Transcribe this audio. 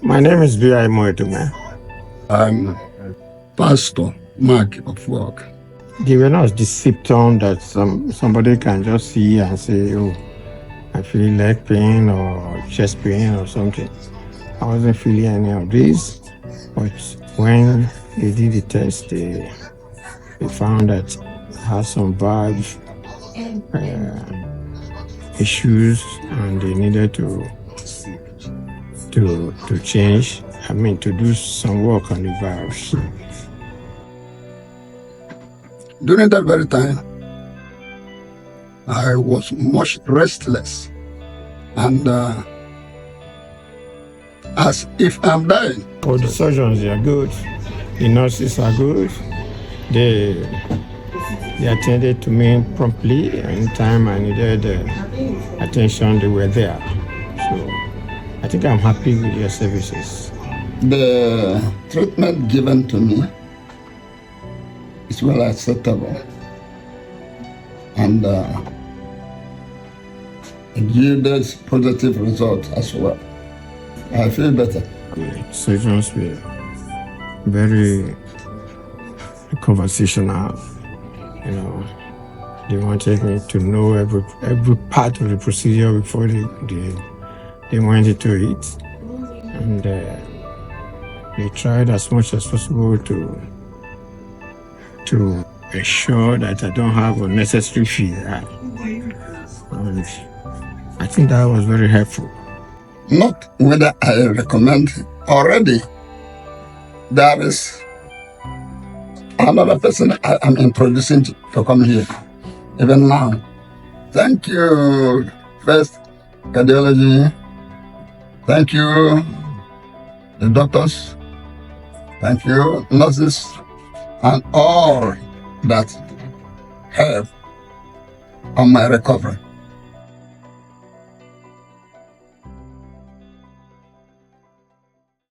My name is B.I. Moetume. I'm Pastor Mark of Work. Given us the symptom that somebody can just see and say, oh, I feel leg pain or chest pain or something. I wasn't feeling any of these, but when they did the test, they found that I had some valve issues and they needed to change, to do some work on the valves. During that very time, I was much restless and as if I'm dying. Oh, the surgeons, they are good. The nurses are good. They attended to me promptly. Anytime I needed attention, they were there. So I think I'm happy with your services. The treatment given to me is well acceptable and it yielded positive results as well. I feel better. The surgeons were very conversational. They wanted me to know every part of the procedure before they went into it, and they tried as much as possible to ensure that I don't have unnecessary fear, and I think that was very helpful. Not whether I recommend already. There is another person I am introducing to come here, even now. Thank you, first cardiology. Thank you, the doctors. Thank you, nurses, and all that help on my recovery.